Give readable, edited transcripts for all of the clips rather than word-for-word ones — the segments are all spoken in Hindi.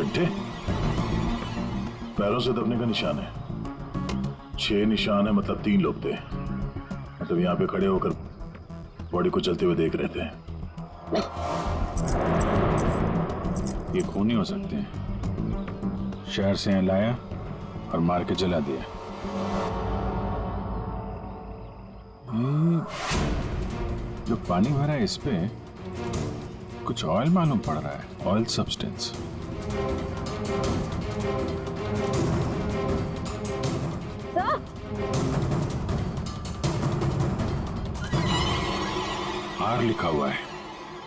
घंटे? पैरों से दबने का निशान है। 6 निशान है, मतलब 3 लोग थे। मतलब यहाँ पे खड़े होकर बॉडी को चलते हुए देख रहे थे। ये खून ही हो सकते हैं। शहर से यहाँ लाया और मार के जला दिया। जो पानी भरा है इस पे कुछ ऑयल मालूम पड़ रहा है, ऑयल सब्सटेंस। आर लिखा हुआ है।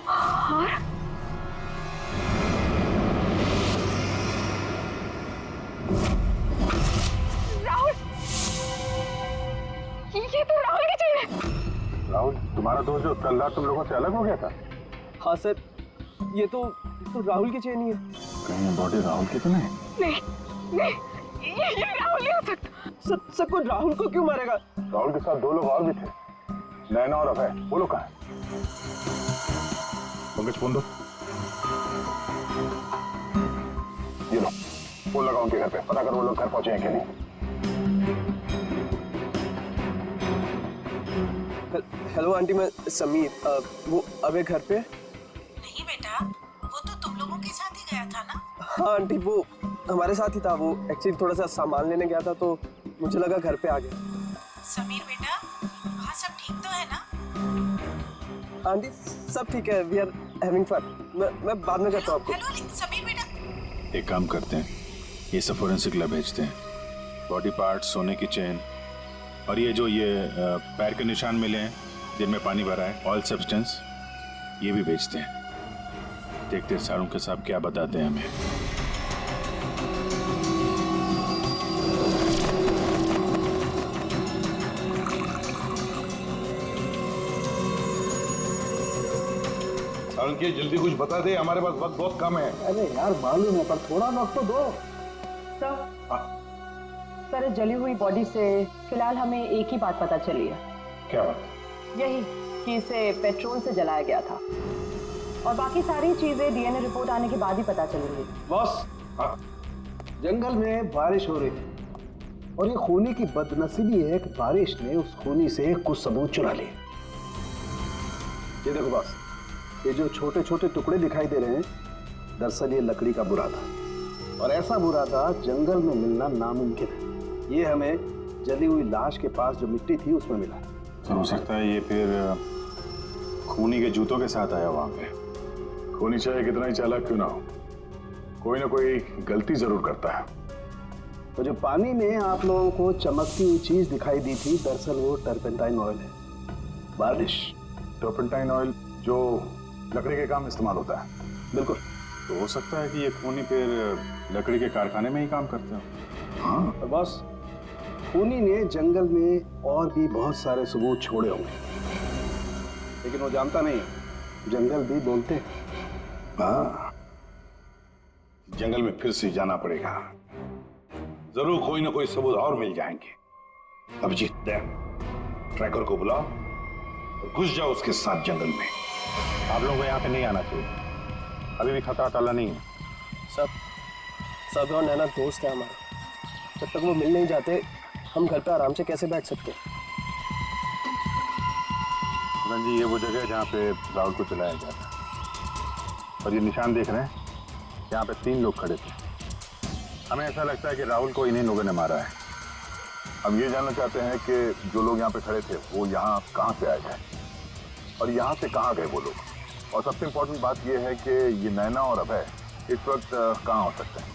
आर? राहुल, ये तो राहुल की चेन है। राहुल, तुम्हारा दोस्त जो कल रात तुम लोगों से अलग हो गया था? हाँ सर, ये तो राहुल की चेन ही है। कहीं बॉडी राहुल की तो नहीं? नहीं, ये राहुल नहीं हो सकता। सर कोई राहुल को क्यों मारेगा? राहुल के साथ 2 लोग और भी थे, नैना और अभय। वो लोग कहाँ हैं? पंकज, फोन दो। ये लो, फोन लगाओ उनके घर पे, पता करो वो लोग घर पहुंचे हैं कि नहीं। हेलो आंटी, मैं समीर। वो अबे घर पे? नहीं बेटा, वो तो तुम लोगों के साथ ही गया था ना? हाँ आंटी, वो हमारे साथ ही था। वो एक्चुअली थोड़ा सा सामान लेने गया था तो मुझे लगा घर पे आ गया। समीर बेटा, वहाँ सब ठीक तो है ना? आंटी सब ठीक है, वी आर हैविंग फन। मैं बाद में करता हूँ आपको। हेलो समीर बेटा। एक काम करते हैं, ये सब फोरेंसिक लैब भेजते हैं। बॉडी पार्ट्स, सोने की चेन और ये जो पैर के निशान मिले हैं जिनमें पानी भरा है, ऑयल सब्सटेंस, ये भी भेजते हैं। देखते हैं सारों के साहब क्या बताते हैं हमें। सारुण, जल्दी कुछ बता दे, हमारे पास वक्त बहुत कम है। अरे यार मालूम है, पर थोड़ा वक्त तो दो। सर, जली हुई बॉडी से फिलहाल हमें एक ही बात पता चली है। क्या बात? यही कि इसे पेट्रोल से जलाया गया था, और बाकी सारी चीजें डीएनए रिपोर्ट आने के बाद ही पता चलेंगी। बॉस, जंगल में बारिश हो रही थी और ये खूनी की बदनसीबी है कि बारिश ने उस खूनी से कुछ सबूत चुरा लिए। ये देखो बॉस, ये जो छोटे छोटे टुकड़े दिखाई दे रहे हैं, दरअसल ये लकड़ी का बुरादा, और ऐसा बुरादा जंगल में मिलना नामुमकिन है। ये हमें जली हुई लाश के पास जो मिट्टी थी उसमें मिला। तो हो सकता है ये फिर खूनी के जूतों के साथ आया वहां पे। खूनी चाहे कितना ही चालाक क्यों ना हो, कोई ना कोई गलती जरूर करता है। तो जो पानी में आप लोगों को चमकती हुई चीज दिखाई दी थी, दरअसल वो टर्पेंटाइन ऑयल है। बारिश टर्पेंटाइन ऑयल जो लकड़ी के काम इस्तेमाल होता है। बिल्कुल। तो हो सकता है कि ये खूनी फिर लकड़ी के कारखाने में ही काम करते हो। हाँ, और बॉस, खूनी ने जंगल में और भी बहुत सारे सबूत छोड़े होंगे, लेकिन वो जानता नहीं है, जंगल भी बोलते हैं। हाँ, जंगल में फिर से जाना पड़ेगा, जरूर कोई ना कोई सबूत और मिल जाएंगे। अभिजीत, ट्रैकर को बुलाओ और घुस जाओ उसके साथ जंगल में। आप लोगों को यहाँ पे नहीं आना चाहिए, अभी भी खतरा टला नहीं है। सब और नैना दोस्त है हमारा, जब तक वो मिल नहीं जाते हम घर पे आराम से कैसे बैठ सकते हैं? जी, ये वो जगह है जहाँ पे राहुल को चलाया गया था, और ये निशान देख रहे हैं, यहाँ पे 3 लोग खड़े थे। हमें ऐसा लगता है कि राहुल को इन्हीं लोगों ने मारा है। हम ये जानना चाहते हैं कि जो लोग यहाँ पे खड़े थे वो यहाँ कहाँ से आए थे और यहाँ से कहाँ गए वो लोग, और सबसे इम्पोर्टेंट बात ये है कि ये नैना और अभय इस वक्त कहाँ हो सकते हैं।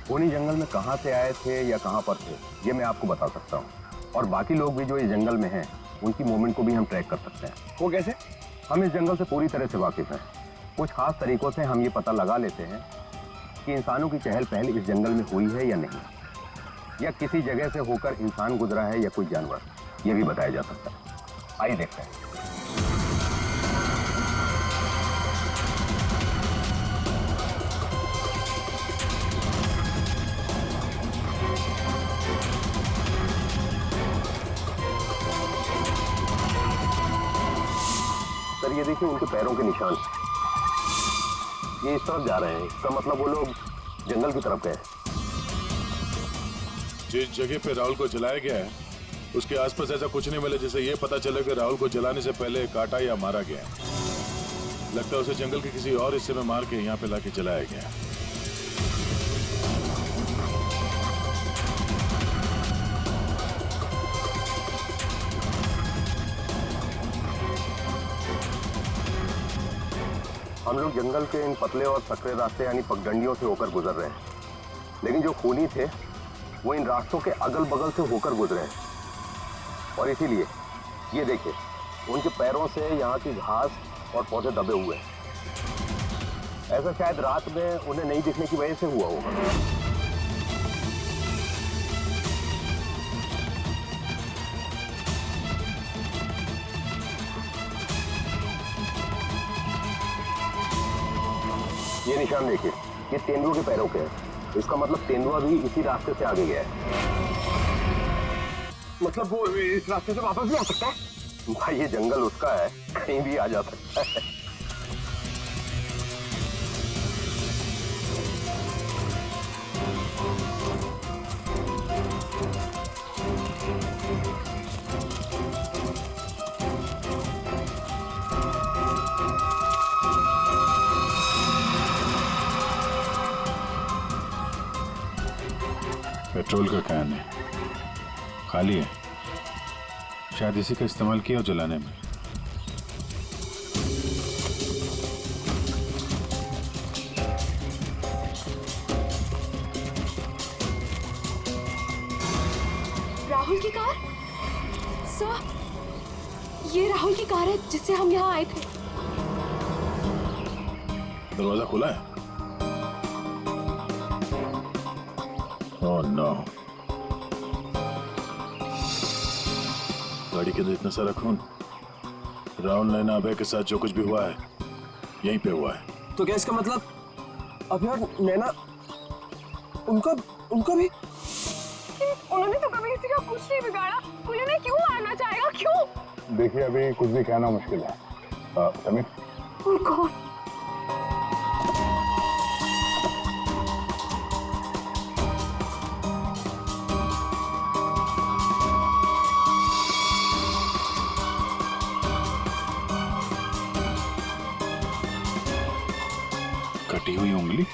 खूनी जंगल में कहाँ से आए थे या कहाँ पर थे, ये मैं आपको बता सकता हूँ, और बाकी लोग भी जो इस जंगल में हैं उनकी मूवमेंट को भी हम ट्रैक कर सकते हैं। वो कैसे? हम इस जंगल से पूरी तरह से वाकिफ हैं। कुछ खास तरीकों से हम ये पता लगा लेते हैं कि इंसानों की चहल पहल इस जंगल में हुई है या नहीं, या किसी जगह से होकर इंसान गुजरा है या कोई जानवर, ये भी बताया जा सकता है। आइए देखते हैं। सर, ये देखिए उनके पैरों के निशान, ये इस तरफ जा रहे हैं। इसका मतलब वो लोग जंगल की तरफ गए। जिस जगह पे राहुल को जलाया गया है उसके आसपास ऐसा कुछ नहीं मिला जिससे ये पता चले कि राहुल को जलाने से पहले काटा या मारा गया है। लगता है उसे जंगल के किसी और हिस्से में मार के यहाँ पे लाके जलाया गया है। हम लोग जंगल के इन पतले और सकरे रास्ते यानी पगडंडियों से होकर गुजर रहे हैं, लेकिन जो खूनी थे वो इन रास्तों के अगल बगल से होकर गुजरे हैं। और इसीलिए ये देखिए, उनके पैरों से यहाँ की घास और पौधे दबे हुए हैं। ऐसा शायद रात में उन्हें नहीं दिखने की वजह से हुआ होगा। ये निशान देखिए, ये तेंदुआ के पैरों के हैं। इसका मतलब तेंदुआ भी इसी रास्ते से आगे गया है। मतलब वो इस रास्ते से वापस भी आ सकता है? भाई ये जंगल उसका है, कहीं भी आ जा सकता है। पेट्रोल का कैन है, खाली है। शायद इसी का इस्तेमाल किया हो जलाने में। राहुल की कार? सर, ये राहुल की कार है जिससे हम यहाँ आए थे। दरवाजा खुला है? ओह नो, गाड़ी के अंदर इतना सारा खून। राहुल नैना अभय के साथ जो कुछ भी हुआ है यहीं पे हुआ है। तो क्या इसका मतलब अभय और नैना, उनका भी? उन्होंने तो कभी किसी का कुछ नहीं बिगाड़ा, कोई उन्हें क्यों मारना चाहेगा, क्यों? देखिए अभी कुछ भी कहना मुश्किल है। समीर, और कौन? कटी हुई उंगली?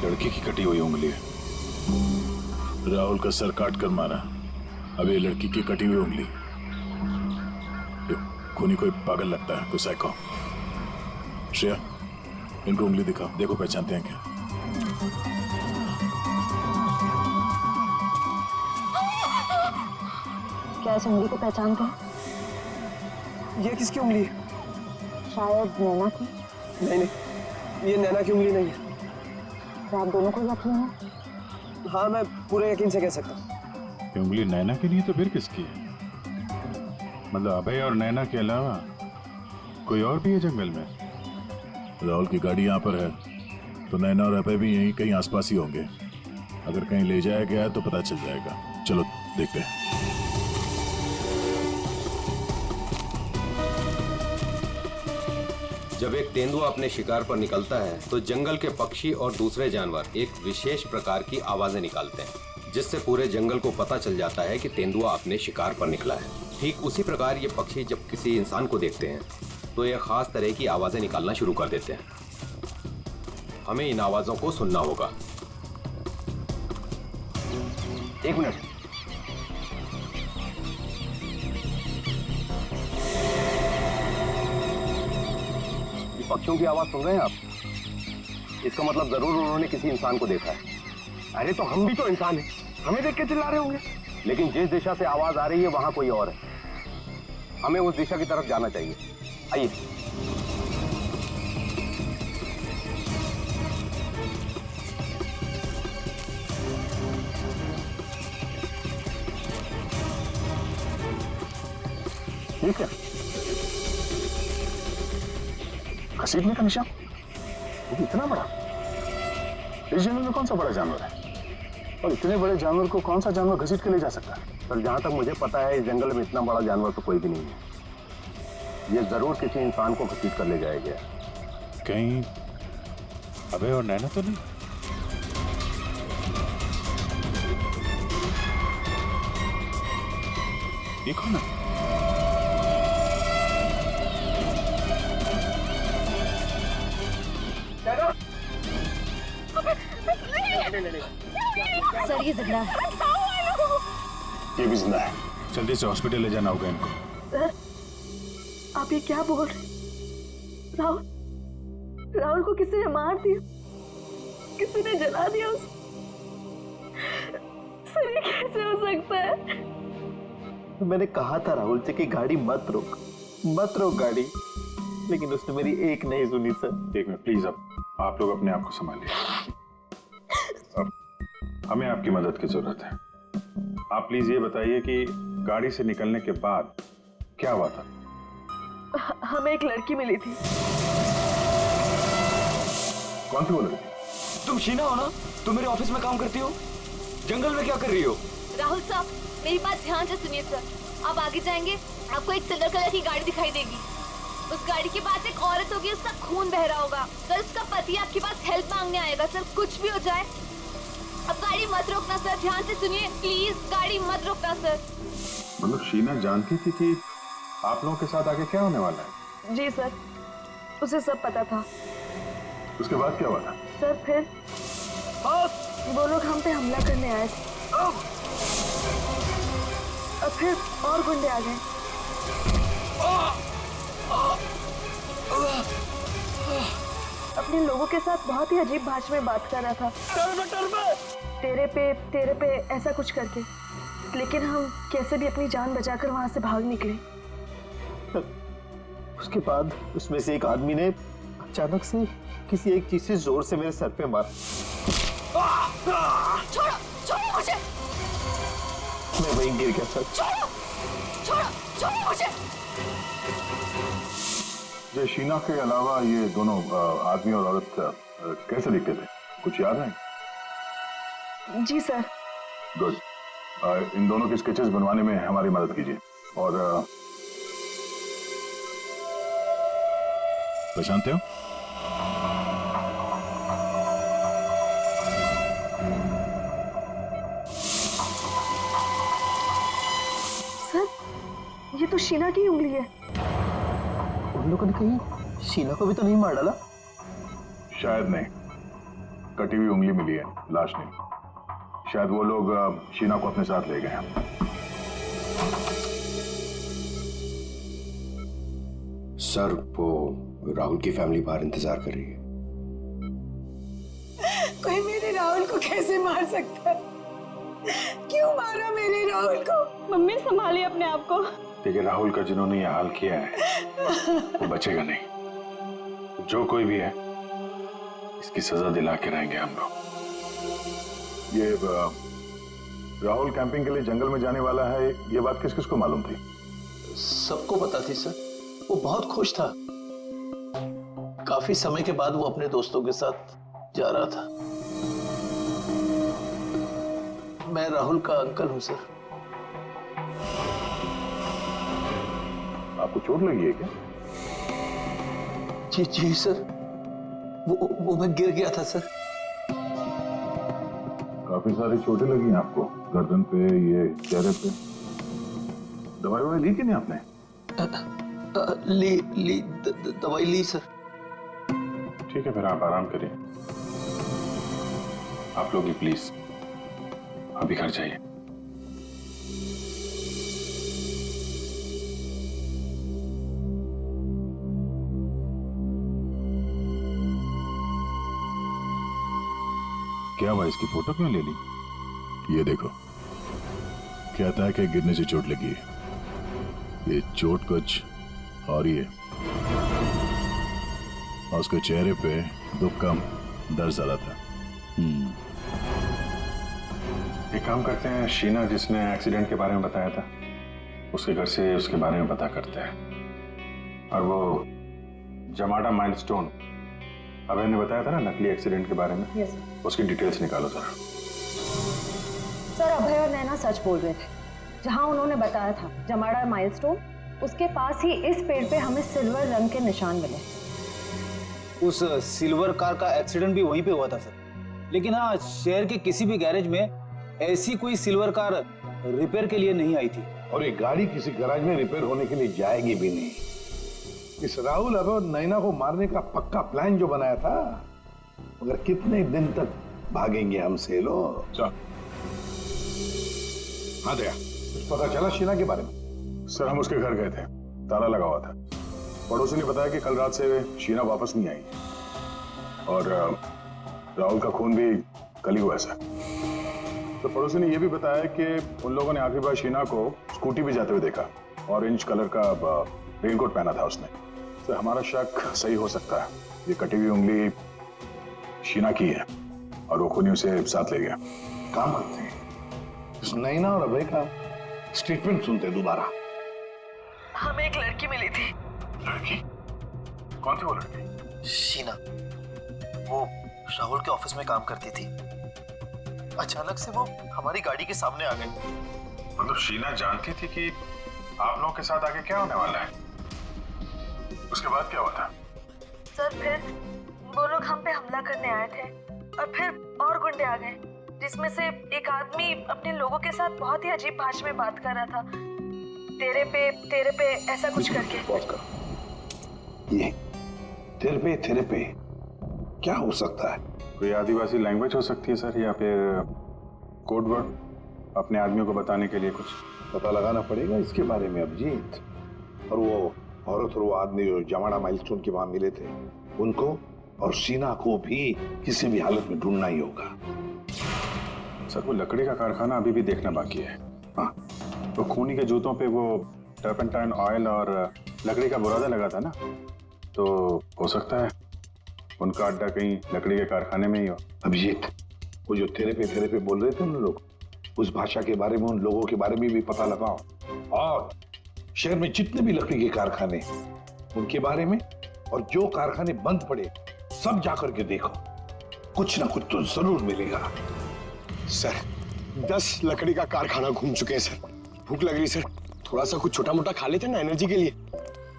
लड़की की कटी हुई उंगली है। राहुल का सर काट कर मारा, अब ये लड़की की कटी हुई उंगली। ये खूनी कोई पागल लगता है, कोई साइको। श्रेया, इनको उंगली दिखाओ, देखो पहचानते हैं क्या। क्या इस उंगली को पहचानते हैं? ये किसकी उंगली है? शायद नैना की। नहीं, ये नैना की उंगली नहीं है। तो आप दोनों को यकीन है? हाँ, मैं पूरे यकीन से कह सकता हूँ। ये उंगली नैना की नहीं है तो फिर किसकी है? मतलब अभय और नैना के अलावा कोई और भी है जंगल में? राहुल की गाड़ी यहाँ पर है तो नैना और अभय भी यहीं कहीं आसपास ही होंगे। अगर कहीं ले जाया गया तो पता चल जाएगा। चलो देखते हैं। जब एक तेंदुआ अपने शिकार पर निकलता है तो जंगल के पक्षी और दूसरे जानवर एक विशेष प्रकार की आवाजें निकालते हैं, जिससे पूरे जंगल को पता चल जाता है कि तेंदुआ अपने शिकार पर निकला है। ठीक उसी प्रकार ये पक्षी जब किसी इंसान को देखते हैं तो ये खास तरह की आवाजें निकालना शुरू कर देते हैं। हमें इन आवाजों को सुनना होगा। एक मिनट, पक्षियों की आवाज सुन रहे हैं आप? इसका मतलब जरूर उन्होंने किसी इंसान को देखा है। अरे तो हम भी तो इंसान हैं, हमें देख के चिल्ला रहे होंगे। लेकिन जिस दिशा से आवाज आ रही है वहां कोई और है। हमें उस दिशा की तरफ जाना चाहिए। आइए। ठीक है, घसीटने का निशान? वो भी इतना बड़ा? इस जंगल में कौन सा बड़ा जानवर है? और इतने बड़े जानवर को कौन सा जानवर घसीट के ले जा सकता है? पर जहां तक मुझे पता है इस जंगल में इतना बड़ा जानवर तो कोई भी नहीं है। ये जरूर किसी इंसान को घसीट कर ले जाया गया। कहीं अबे और नैना तो नहीं? देखो ना। सर ये जिंदा है। ये भी जिंदा है। जल्दी से हॉस्पिटल ले जाना होगा इनको। सर आप ये क्या बोल रहे? राहुल राहुल को किसी ने मार दिया, किसी ने जला दिया उसे। सर ये कैसे हो सकता है? मैंने कहा था राहुल से कि गाड़ी मत रोक गाड़ी, लेकिन उसने मेरी एक नहीं सुनी सर। एक मिनट प्लीज, अब आप लोग अपने आप को संभालिए। अब हमें आपकी मदद की जरूरत है। आप प्लीज ये बताइए कि गाड़ी से निकलने के बाद क्या हुआ था? हमें एक लड़की मिली थी। कौन सी वो लड़की? तुम शीना हो ना? तुम मेरे ऑफिस में काम करती हो? जंगल में क्या कर रही हो? राहुल साहब मेरी बात ध्यान से सुनिए सर। आप आगे जाएंगे, आपको एक सिल्वर कलर की गाड़ी दिखाई देगी। उस गाड़ी के पास एक औरत होगी, उसका खून बह रहा होगा। सर उसका पति आपके पास हेल्प मांगने आएगा। सर कुछ भी हो जाए अब गाड़ी मत रोकना सर। ध्यान से सुनिए प्लीज, गाड़ी मत रोकना सर। मतलब शीना जानती थी कि आप लोगों के साथ आगे क्या होने वाला है? जी सर, उसे सब पता था। उसके बाद क्या हुआ था? सर फिर वो लोग हम पे हमला करने आए थे और फिर और गुंडे आ गए। अपने लोगों के साथ बहुत ही अजीब भाषा में बात कर रहा था, तेरे पे ऐसा कुछ करके। लेकिन हम कैसे भी अपनी जान बचाकर वहां से भाग निकले। उसके बाद उसमें से एक आदमी ने अचानक से किसी एक चीज से जोर से मेरे सर पे मारा। छोड़ो छोड़ो मुझे, मैं वहीं गिर गया सर। छोड़ो छोड़ो छोड़ो मुझे। ये शीना के अलावा ये दोनों आदमी और औरत कैसे दिखते थे? कुछ याद है? जी सर। गुड। इन दोनों के स्केचेस बनवाने में हमारी मदद कीजिए। और पहचानते हो? सर ये तो शीना की उंगली है। उन लोगों ने कहीं शीना को भी तो नहीं मार डाला? शायद नहीं, कटी हुई उंगली मिली है, लाश नहीं। शायद वो लोग शीना को अपने साथ ले गए हैं। सर वो राहुल की फैमिली बाहर इंतजार कर रही है। कोई मेरे राहुल को कैसे मार सकता है? क्यों मारा मेरे राहुल को? मम्मी संभालिए अपने आप को। देखिए राहुल का जिन्होंने ये हाल किया है वो बचेगा नहीं। जो कोई भी है इसकी सजा दिला के रहेंगे हम लोग। ये राहुल कैंपिंग के लिए जंगल में जाने वाला है, ये बात किस किस को मालूम थी? सबको पता थी सर। वो बहुत खुश था। काफी समय के बाद वो अपने दोस्तों के साथ जा रहा था। मैं राहुल का अंकल हूं सर। आपको चोट लगी है क्या? जी सर, वो मैं गिर गया था सर। काफी सारी चोटें लगी हैं आपको, गर्दन पे, ये चेहरे पे। दवाई ली कि नहीं आपने? दवाई ली सर। ठीक है फिर आप आराम करिए। आप लोग भी प्लीज अभी घर जाइए। क्या हुआ, इसकी फोटो क्यों ले ली? ये देखो, कहता है कि गिरने से चोट लगी है। ये चोट कुछ और ही है। और उसके चेहरे पे दुख कम, दर्द ज्यादा था। एक काम करते हैं, शीना जिसने एक्सीडेंट के बारे में बताया था उसके घर से उसके बारे में पता करते हैं। और वो जमाडा माइलस्टोन अभय ने बताया था ना, नकली एक्सीडेंट के बारे में, उसकी डिटेल्स निकालो जरा। सर अभय और नैना सच बोल रहे थे। जहां उन्होंने बताया था जमाड़ा माइलस्टोन, उसके पास ही इस पेड़ पे हमें सिल्वर रंग के निशान मिले। उस सिल्वर कार का एक्सीडेंट भी वहीं पे हुआ था सर। लेकिन हाँ, शहर के किसी भी गैरेज में ऐसी कोई सिल्वर कार रिपेयर के लिए नहीं आई थी। और ये गाड़ी किसी गैराज में रिपेयर होने के लिए जाएगी भी नहीं। इस राहुल और नैना को मारने का पक्का प्लान जो बनाया था, मगर कितने दिन तक भागेंगे हमसे लोग। सर। हाँ दया, कुछ पता चला शीना के बारे में? सर हम उसके घर गए थे, ताला लगा हुआ था। पड़ोसी ने बताया कि कल रात से शीना वापस नहीं आई और राहुल का खून भी कल ही हुआ सर। तो पड़ोसी ने यह भी बताया कि उन लोगों ने आखिरी बार शीना को स्कूटी पे जाते हुए देखा। ऑरेंज कलर का रेनकोट पहना था उसने। तो हमारा शक सही हो सकता है, ये कटी हुई उंगली शीना की है और वो खूनी उसे साथ ले गया। काम करते हैं, इस नैना और अभय का स्टेटमेंट सुनते हैं दोबारा। हमें एक लड़की मिली थी। लड़की? कौन थी वो लड़की? शीना, वो राहुल के ऑफिस में काम करती थी। अचानक से वो हमारी गाड़ी के सामने आ गई। मतलब शीना जानती थी कि आप लोगों के साथ आगे क्या होने वाला है? उसके बाद क्या हुआ था? सर फिर वो लोग हम पे हमला करने आए थे और फिर और गुंडे आ गए, जिसमें से एक आदमी अपने लोगों के साथ बहुत ही अजीब भाषा में बात कर रहा था। तेरे पे ऐसा कुछ करके। पॉज करो। ये तेरे पे क्या हो सकता है? कोई आदिवासी लैंग्वेज हो सकती है सर, या फिर कोड वर्ड अपने आदमियों को बताने के लिए कुछ। पता लगाना पड़ेगा इसके बारे में अभिजीत। और वो औरत और वो आदमी जो जमाना माइलस्टोन के वहां मिले थे, उनको और शीना को भी किसी भी हालत में ढूंढना ही होगा। सर वो लकड़ी का कारखाना अभी भी देखना बाकी है। हाँ, तो खूनी के जूतों पे वो टर्पेंटाइन ऑयल और लकड़ी का बुरादा लगा था ना, तो हो सकता है उनका अड्डा कहीं लकड़ी के कारखाने में ही हो। अभिजीत, वो जो तेरे पे बोल रहे थे उन लोग, उस भाषा के बारे में, उन लोगों के बारे में भी पता लगाओ। और शहर में जितने भी लकड़ी के कारखाने उनके बारे में, और जो कारखाने बंद पड़े सब जाकर के देखो, कुछ ना कुछ तो जरूर मिलेगा। सर 10 लकड़ी का कारखाना घूम चुके हैं सर। भूख लग रही सर, थोड़ा सा कुछ छोटा मोटा खा लेते हैं ना एनर्जी के लिए।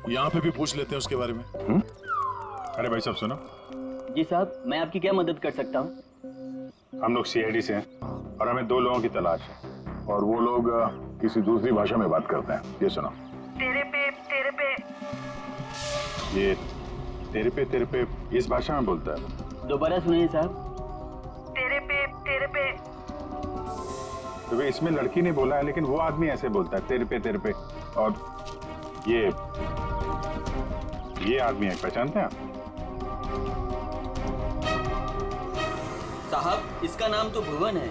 यहाँ पे भी पूछ लेते हैं उसके बारे में। अरे भाई साहब सुनो। जी साहब, मैं आपकी क्या मदद कर सकता हूँ? हम लोग सीआईडी से हैं और हमें 2 लोगों की तलाश है, और वो लोग किसी दूसरी भाषा में बात करते हैं। ये सुनो। तेरे पे ये तेरे पे इस भाषा में बोलता है। दोबारा सुनिए साहब। तेरे पे। तो वे इसमें लड़की ने बोला है, लेकिन वो आदमी ऐसे बोलता है तेरे पे। और ये आदमी है, पहचानते हैं आप? साहब इसका नाम तो भुवन है।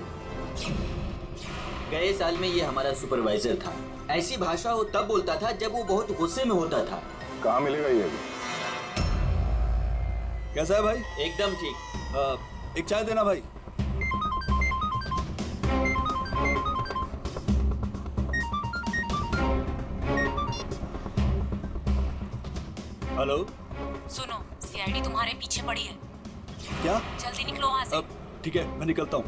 गए साल में ये हमारा सुपरवाइजर था। ऐसी भाषा वो तब बोलता था जब वो बहुत गुस्से में होता था। कहाँ मिलेगा ये अभी? कैसा है भाई? एकदम ठीक। एक चाय देना भाई। हेलो, सुनो, सीआईडी तुम्हारे पीछे पड़ी है। क्या? जल्दी निकलो वहां से। ठीक है, मैं निकलता हूँ।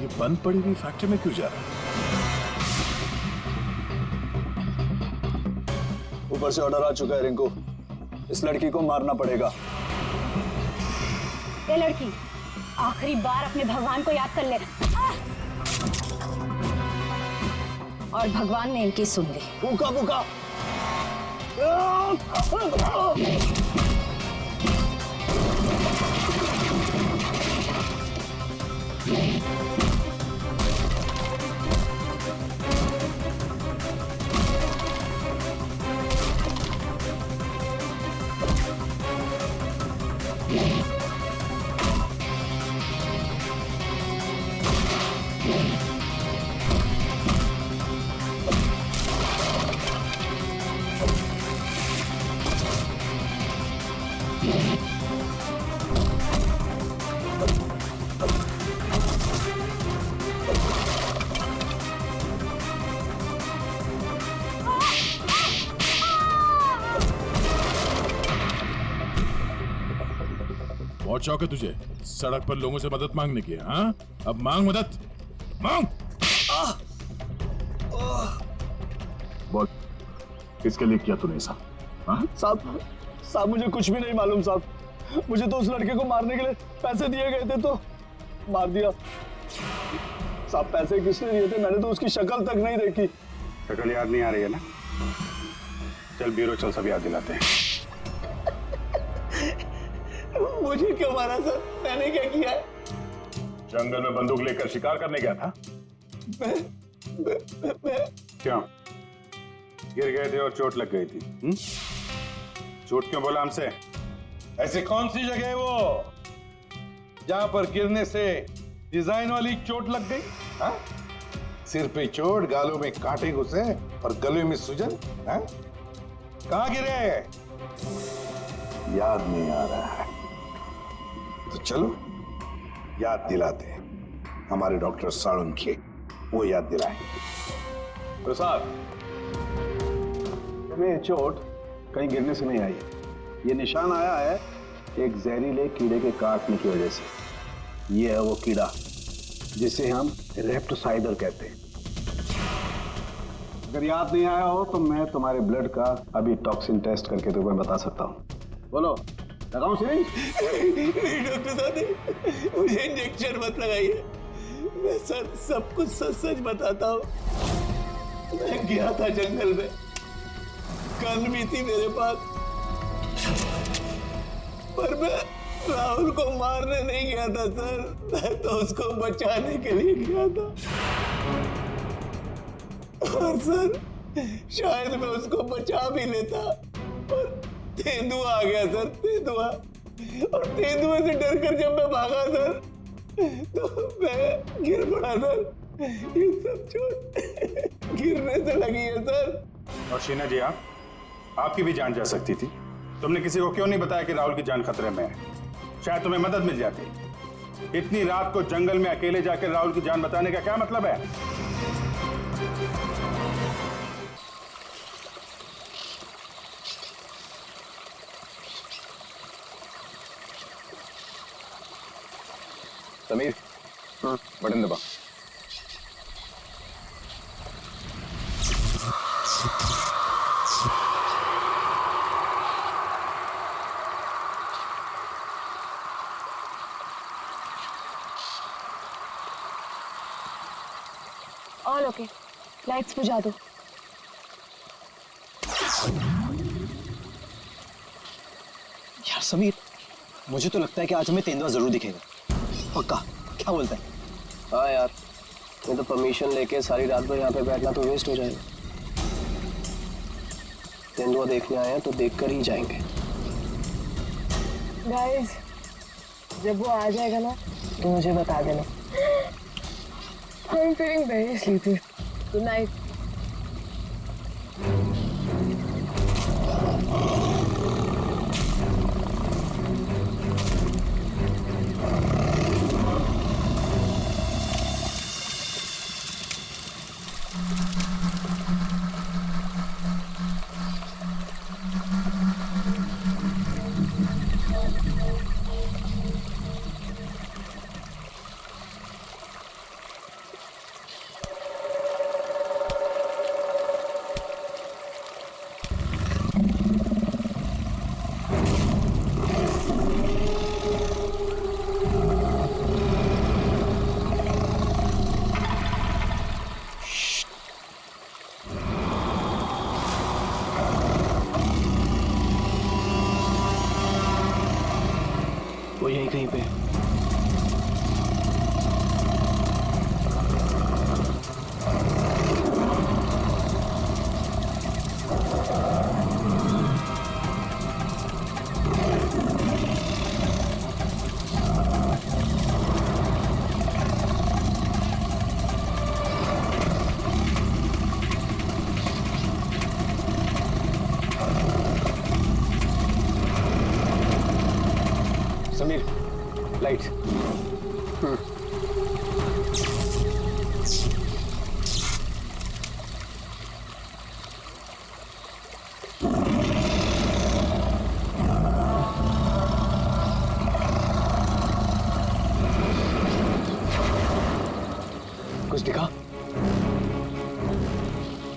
ये बंद पड़ी हुई फैक्ट्री में क्यों जा रहा है? ऊपर से ऑर्डर आ चुका है रिंकू, इस लड़की को मारना पड़ेगा। ये लड़की, आखिरी बार अपने भगवान को याद कर ले। और भगवान ने इनकी सुन ली। भूखा बहुत शौक है तुझे? सड़क पर लोगों से मदद मांगने की, हाँ? अब मांग मदद, मांग। बोल, किसके लिए किया तूने ऐसा? हाँ? साहब मुझे कुछ भी नहीं मालूम साहब। मुझे तो उस लड़के को मारने के लिए पैसे दिए गए थे तो मार दिया। साहब पैसे किसने दिए थे? मैंने तो उसकी शक्ल तक नहीं देखी। शक्ल याद नहीं आ रही है ना? चल ब्यूरो चल, सब याद दिलाते हैं। मुझे क्यों मारा सर? मैंने क्या किया है? जंगल में बंदूक लेकर शिकार करने गया था? क्यों? गिर गए थे और चोट लग गई थी। झूठ क्यों बोला हमसे? ऐसी कौन सी जगह है वो जहां पर गिरने से डिजाइन वाली चोट लग गई? हाँ? सिर पे चोट, गालों में कांटे घुसे और गले में सूजन? हाँ? कहां गिरे? याद नहीं आ रहा है तो चलो याद दिलाते हैं। हमारे डॉक्टर साळुंखे वो याद दिलाएंगे। प्रसाद, तुम्हें चोट कहीं गिरने से नहीं आई है। ये निशान आया है एक जहरीले कीड़े के काटने की वजह से। ये है वो कीड़ा जिसे हम रेप्टोसाइडर कहते हैं। अगर याद नहीं आया हो तो मैं तुम्हारे ब्लड का अभी टॉक्सिन टेस्ट करके तुम्हें बता सकता हूँ। बोलो, लगाऊं सिरिंज? नहीं डॉक्टर साहब, मुझे इंजेक्शन मत लगाइए। मैं सर सब कुछ सच सच बताता हूँ। मैं गया था जंगल में, गन भी थी मेरे पास, पर मैं राहुल को मारने नहीं गया था सर। मैं तो उसको बचाने के लिए गया था। और सर शायद मैं उसको बचा भी लेता और तेंदुआ आ गया सर, तेंदुआ। और तेंदुए से डरकर जब मैं भागा सर तो मैं गिर पड़ा सर। ये सब चोट गिरने से लगी है सर। और शीना जी, आपकी भी जान जा सकती थी। तुमने किसी को क्यों नहीं बताया कि राहुल की जान खतरे में है? शायद तुम्हें मदद मिल जाती। इतनी रात को जंगल में अकेले जाकर राहुल की जान बताने का क्या मतलब है? समीर, बटन दबा। ऑल ओके, लाइट्स बुझा दो। यार समीर, मुझे तो लगता है कि आज हमें तेंदुआ जरूर दिखेगा। पक्का? क्या बोलता है? हाँ यार, मैं तो परमिशन लेके सारी रात भर यहाँ पे बैठना तो वेस्ट हो जाएगा। तेंदुआ देखने आए हैं तो देखकर ही जाएंगे। गाइस, जब वो आ जाएगा ना तो मुझे बता देना। I'm feeling very sleepy. Good night. वो यहीं कहीं पे। समीर, लाइट। कुछ दिखा?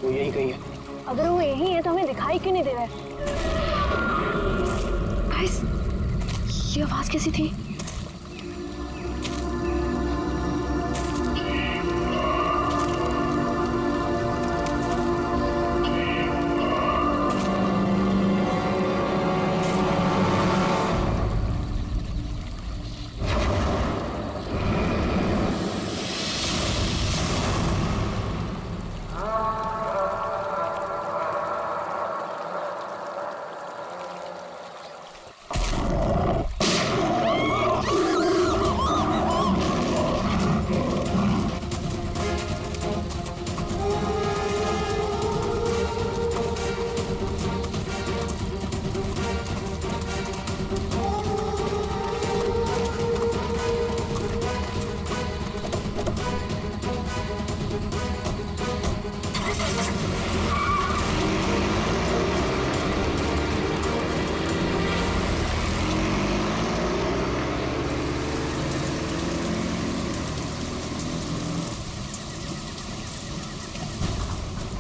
वो यही कहीं है। अगर वो यही है तो हमें दिखाई क्यों नहीं दे रहा है? गाइस, ये आवाज कैसी थी?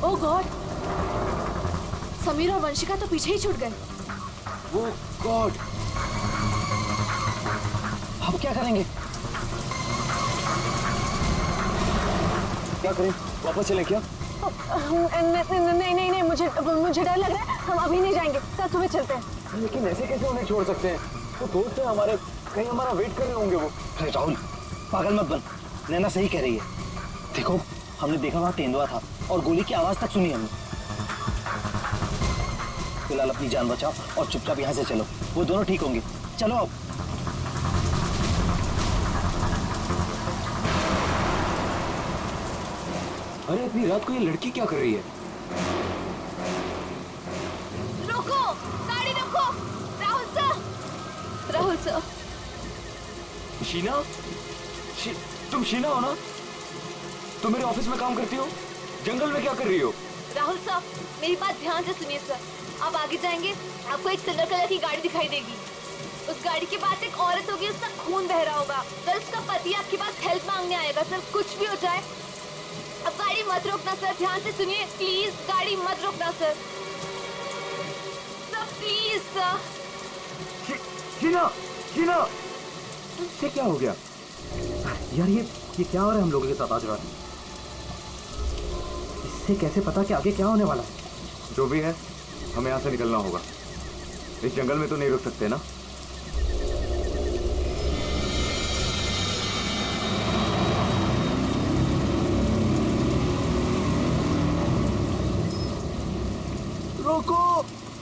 ओह गॉड, समीर और वंशिका तो पीछे ही छूट गए। ओह गॉड, अब क्या करेंगे? क्या करें? वापस चले क्या? नहीं, मुझे डर लग रहा है। हम अभी नहीं जाएंगे, कल सुबह चलते हैं। लेकिन ऐसे कैसे उन्हें छोड़ सकते हैं? वो दोस्त है हमारे, कहीं हमारा वेट कर रहे होंगे वो। अरे राहुल, पागल मत बन, नैना सही कह रही है। देखो, हमने देखा वहाँ तेंदुआ था और गोली की आवाज तक सुनी हमने। फिलहाल अपनी जान बचाओ और चुपचाप यहाँ से चलो, वो दोनों ठीक होंगे। चलो अब। अरे इतनी रात को ये लड़की क्या कर रही है? रोको, गाड़ी रोको। राहुल सर। शीना? तुम शीना हो ना? तुम मेरे ऑफिस में काम करती हो? जंगल में क्या कर रही हो? राहुल सर, मेरी बात ध्यान से सुनिए सर। आप आगे जाएंगे, आपको एक सिल्वर कलर की गाड़ी दिखाई देगी। उस गाड़ी के पास एक औरत होगी, उसका खून बह रहा होगा। सर, उसका पति आपके पास हेल्प मांगने आएगा। सर, कुछ भी हो जाए, अब गाड़ी मत रोकना सर। ध्यान से सुनिए प्लीज, गाड़ी मत रोकना sir. Sir please sir. Sheena, इससे क्या हो गया? यार ये क्या हो रहा है हम लोगों के साथ आज रात? इससे कैसे पता कि आगे क्या होने वाला है? जो भी है, हमें यहाँ से निकलना होगा। इस जंगल में तो नहीं रुक सकते ना।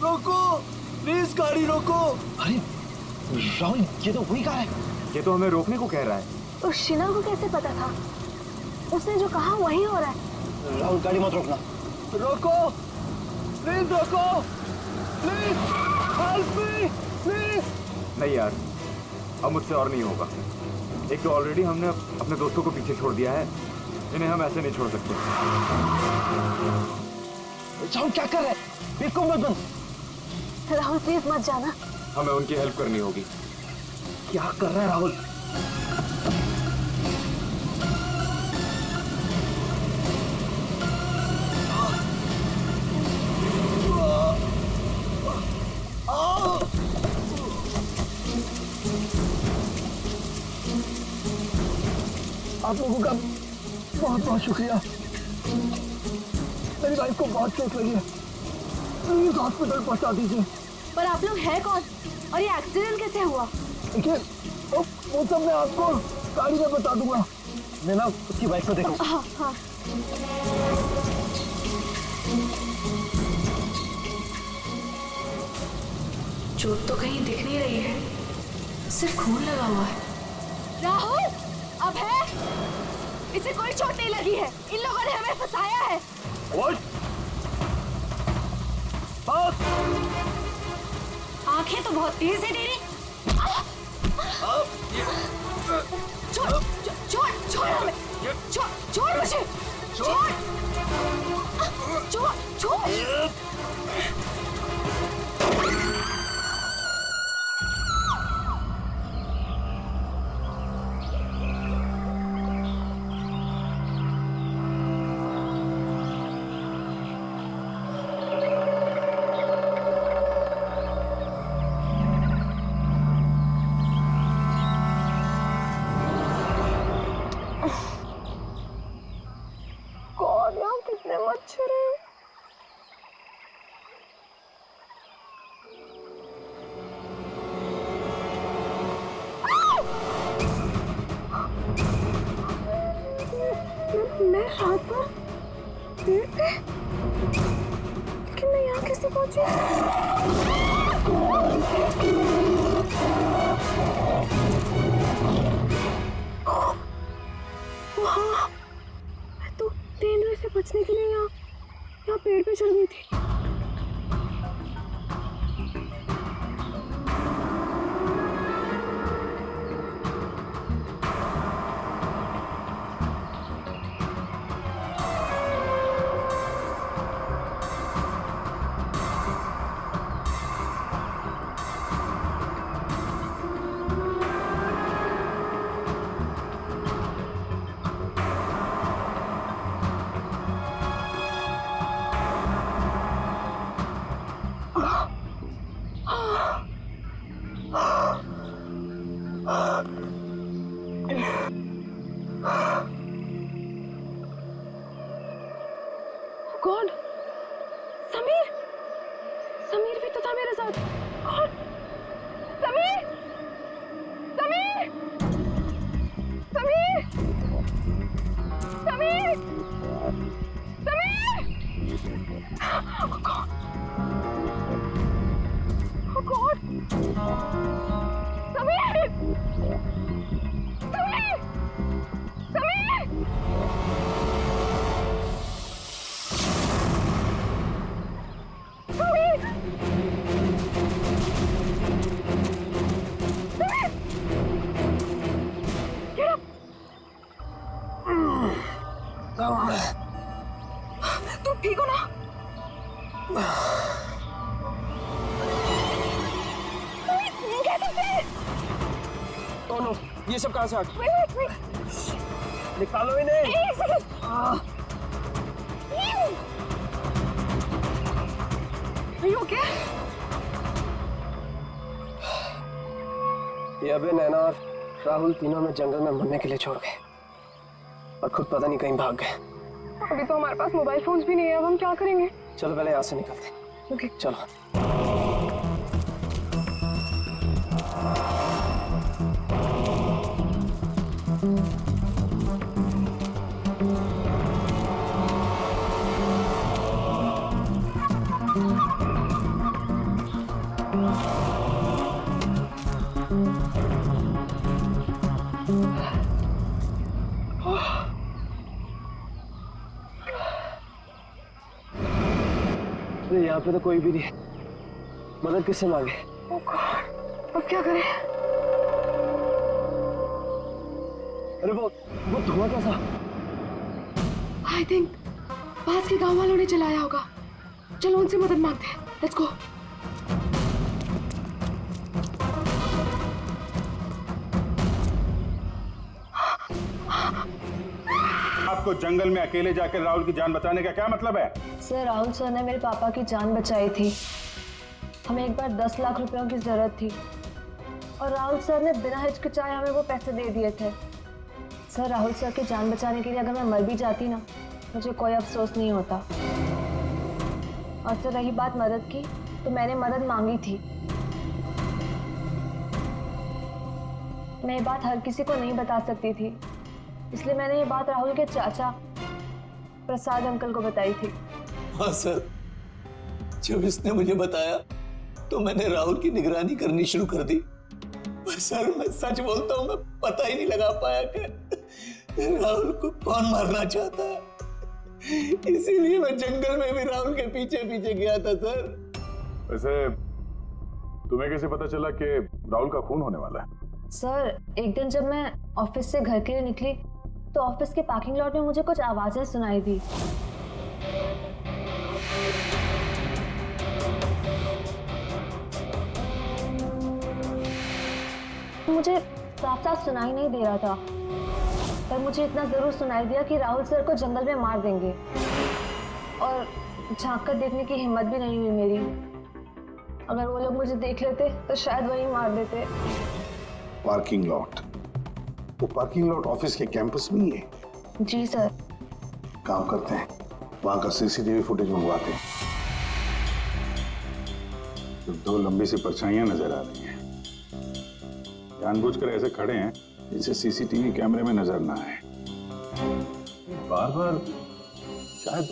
रोको, प्लीज गाड़ी रोको। अरे राहुल, ये तो वही कार है। ये तो हमें रोकने को कह रहा है। उस शीना को कैसे पता था? उसने जो कहा वही हो रहा है। राहुल, गाड़ी मत रोकना। रोको, प्लीज रोको, प्लीज हेल्प मी, प्लीज। नहीं यार, अब मुझसे और नहीं होगा। एक तो ऑलरेडी हमने अपने दोस्तों को पीछे छोड़ दिया है, इन्हें हम ऐसे नहीं छोड़ सकते। राहुल क्या कर रहे हैं? बिल्कुल मत बन। राहुल प्लीज मत जाना। हमें उनकी हेल्प करनी होगी। क्या कर रहा है राहुल? आप लोगों का बहुत बहुत शुक्रिया। मेरी वाइफ को बहुत चोट लगी है, प्लीज हॉस्पिटल पहुंचा दीजिए। पर आप लोग हैं कौन और ये एक्सीडेंट कैसे हुआ? देखिए, वो सब मैं आपको गाड़ी में बता दूंगा। नैना, उसकी वाइफ को देखो। हाँ हाँ। चोट तो कहीं दिख नहीं रही है, सिर्फ खून लगा हुआ है। राहुल, अब है, इसे कोई चोट नहीं लगी है। इन लोगों ने हमें फंसाया है। आंखें तो बहुत तेज है तेरी। छोड़ हमें, छोड़ मुझे, छोड़। समीर रात भर पेड़ पे, लेकिन मैं यहाँ कैसे पहुंची? वहाँ मैं तो तेंदुए से बचने के लिए यहाँ पेड़ पे चढ़ गई थी। कौन? समीर! समीर भी तो था मेरे साथ। कौन? समीर! समीर! समीर! समीर! समीर! कौन? कौन? समीर! समीर! समीर! तुम ठीक हो ना? दोनों ये सब कहाँ से आ गया? निकालो इन्हें। Okay? ये अबे नैना और राहुल तीनों में जंगल में मरने के लिए छोड़ गए और खुद पता नहीं कहीं भाग गए। अभी तो हमारे पास मोबाइल फोन्स भी नहीं है, अब हम क्या करेंगे? चलो पहले यहाँ से निकलते हैं। ओके चलो। यहाँ पे तो कोई भी नहीं है। मदद किससे मांगे? Oh God, अब क्या करें? अरे वो धुआं कैसा? I think पास के गांव वालों ने चलाया होगा। चलो उनसे मदद मांगते हैं। Let's go. आपको जंगल में अकेले जाकर राहुल की जान बचाने का क्या मतलब है? सर, राहुल सर ने मेरे पापा की जान बचाई थी। हमें एक बार 10 लाख रुपयों की जरूरत थी और राहुल सर ने बिना हिचकिचाए हमें वो पैसे दे दिए थे। सर, राहुल सर की जान बचाने के लिए अगर मैं मर भी जाती ना, मुझे कोई अफसोस नहीं होता। और सर, रही बात मदद की, तो मैंने मदद मांगी थी। मैं ये बात हर किसी को नहीं बता सकती थी, इसलिए मैंने ये बात राहुल के चाचा प्रसाद अंकल को बताई थी। हाँ सर, जब इसने मुझे बताया तो मैंने राहुल की निगरानी करनी शुरू कर दी। पर सर, मैं सच बोलता हूँ, मैं पता ही नहीं लगा पाया कि राहुल को कौन मारना चाहता है। इसीलिए मैं जंगल में भी राहुल के पीछे पीछे गया था सर। वैसे तुम्हें कैसे पता चला कि राहुल का खून होने वाला है? सर, एक दिन जब मैं ऑफिस से घर के लिए निकली तो ऑफिस के पार्किंग लॉट में मुझे कुछ आवाजें सुनाई दी। मुझे साफ साफ सुनाई नहीं दे रहा था, पर मुझे इतना जरूर सुनाई दिया कि राहुल सर को जंगल में मार देंगे। और झांक कर देखने की हिम्मत भी नहीं हुई मेरी। अगर वो लोग मुझे देख लेते तो शायद वही मार देते। Parking lot? वो पार्किंग लॉट ऑफिस के कैंपस में ही है? जी सर। काम करते हैं, वहां का सीसीटीवी फुटेज मंगवाते हैं। तो 2 लंबी सी परछाइयां नजर आ रही हैं। जानबूझकर ऐसे खड़े हैं जिससे सीसीटीवी कैमरे में नजर ना आए। बार बार शायद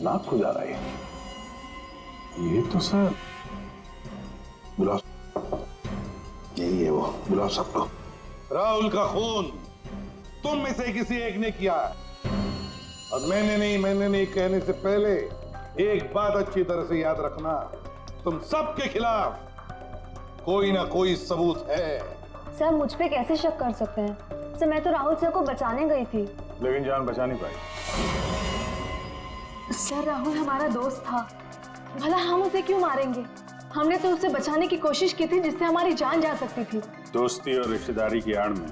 नाक खुजा रहा है। ये तो सर बुलाओ, यही है वो, बुलाओ सबको। राहुल का खून तुम में से किसी एक ने किया है, और मैंने नहीं कहने से पहले एक बात अच्छी तरह से याद रखना, तुम सबके खिलाफ कोई ना कोई सबूत है। सर मुझ पे कैसे शक कर सकते हैं? सर मैं तो राहुल सर को बचाने गई थी। लेकिन जान बचा नहीं पाई। सर राहुल हमारा दोस्त था, भला हम उसे क्यों मारेंगे? हमने तो उसे बचाने की कोशिश की थी जिससे हमारी जान जा सकती थी। दोस्ती और रिश्तेदारी की आड़ में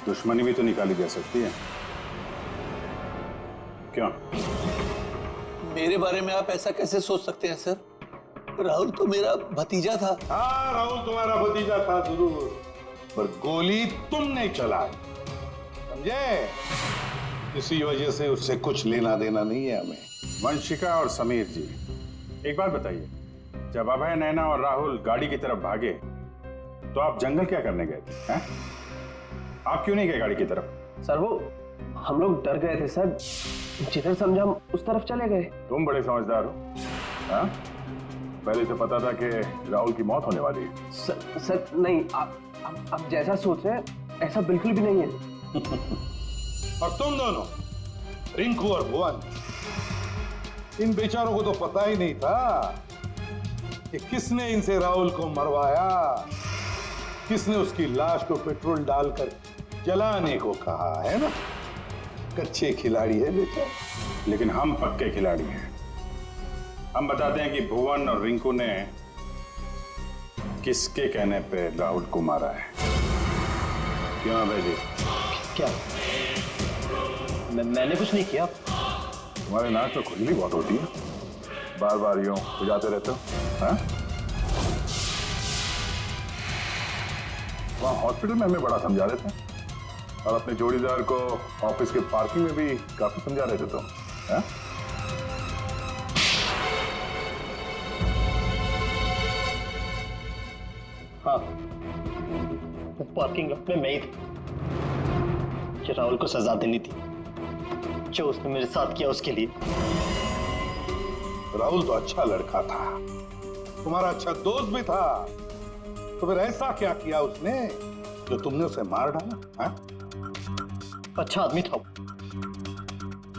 दुश्मनी भी तो निकाली जा सकती है, क्यों? मेरे बारे में आप ऐसा कैसे सोच सकते हैं सर? राहुल तो मेरा भतीजा था। हाँ, राहुल तुम्हारा भतीजा था जरूर, पर गोली तुमने चलाई, समझे? इसी वजह से उससे कुछ लेना देना नहीं है हमें। वंशिका और समीर जी, एक बात बताइए, जब अभय, नैना और राहुल गाड़ी की तरफ भागे तो आप जंगल क्या करने गए थे? हैं? आप क्यों नहीं गए गाड़ी की तरफ? सर वो हम लोग डर गए थे सर, जिधर समझा हम उस तरफ चले गए। तुम बड़े समझदार हो। हाँ? पहले से पता था कि राहुल की मौत होने वाली है। सर नहीं, आप जैसा सोच रहे हैं ऐसा बिल्कुल भी नहीं है। और तुम दोनों, रिंकू और भुवन, इन बेचारों को तो पता ही नहीं था कि किसने इनसे राहुल को मरवाया, किसने उसकी लाश को पेट्रोल डालकर जलाने को कहा, है ना? कच्चे खिलाड़ी है बेटा। लेकिन हम पक्के खिलाड़ी हैं। हम बताते हैं कि भुवन और रिंकू ने किसके कहने पे राहुल को मारा है। क्यों अभय जी? क्या? मैंने कुछ नहीं किया। तुम्हारे नाक तो खुजली बहुत होती है, बार बार यूं खुजाते रहते हो। हाँ? वहाँ हॉस्पिटल में हमें बड़ा समझा रहे थे, और अपने जोड़ीदार को ऑफिस के पार्किंग में भी काफी समझा रहे थे तुम। हाँ? हाँ, पार्किंग लॉट में मैं ही था। कि राहुल को सजा देनी थी जो उसने मेरे साथ किया उसके लिए। राहुल तो अच्छा लड़का था, तुम्हारा अच्छा दोस्त भी था, तो फिर ऐसा क्या किया उसने जो तुमने उसे मार डाला? हाँ? अच्छा आदमी था,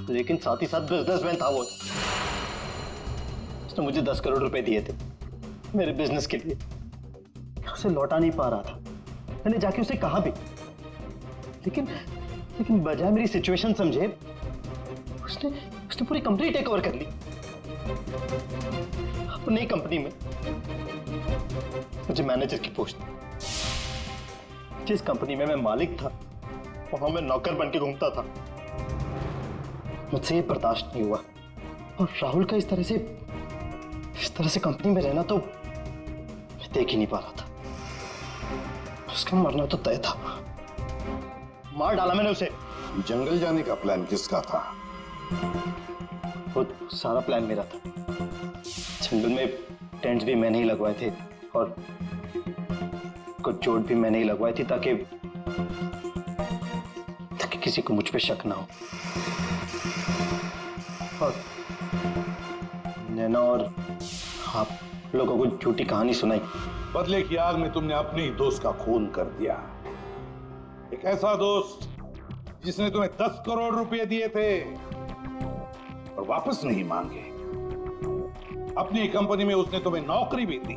लेकिन साथ ही साथ बिजनेसमैन था वो। उसने मुझे 10 करोड़ रुपए दिए थे मेरे बिजनेस के लिए। उसे लौटा नहीं पा रहा था। मैंने जाके उसे कहा भी, लेकिन बजाय मेरी सिचुएशन समझे उसने पूरी कंपनी टेक ओवर कर ली। अपनी कंपनी में मुझे मैनेजर की पोस्ट दी। जिस कंपनी में मैं मालिक था वहां मैं नौकर बन के घूमता था। मुझसे ये बर्दाश्त नहीं हुआ, और राहुल का इस तरह से कंपनी में रहना तो मैं देख ही नहीं पा रहा था। उसका मरना तो तय था। मार डाला मैंने उसे। जंगल जाने का प्लान किसका था? खुद सारा प्लान मेरा था। जंगल में टेंट्स भी मैंने ही लगवाए थे, और कुछ चोट भी मैंने ही लगवाई थी ताकि किसी को मुझ पे शक ना हो। और नैना और आप लोगों को झूठी कहानी सुनाई। बदले की आग में तुमने अपने ही दोस्त का खून कर दिया। एक ऐसा दोस्त जिसने तुम्हें 10 करोड़ रुपए दिए थे और वापस नहीं मांगे। अपनी कंपनी में उसने तुम्हें नौकरी भी दी,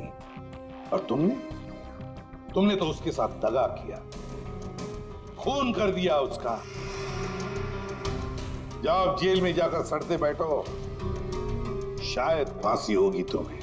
और तुमने तो उसके साथ दगा किया, खून कर दिया उसका। जाओ जेल में जाकर सड़ते बैठो, शायद फांसी होगी तुम्हें।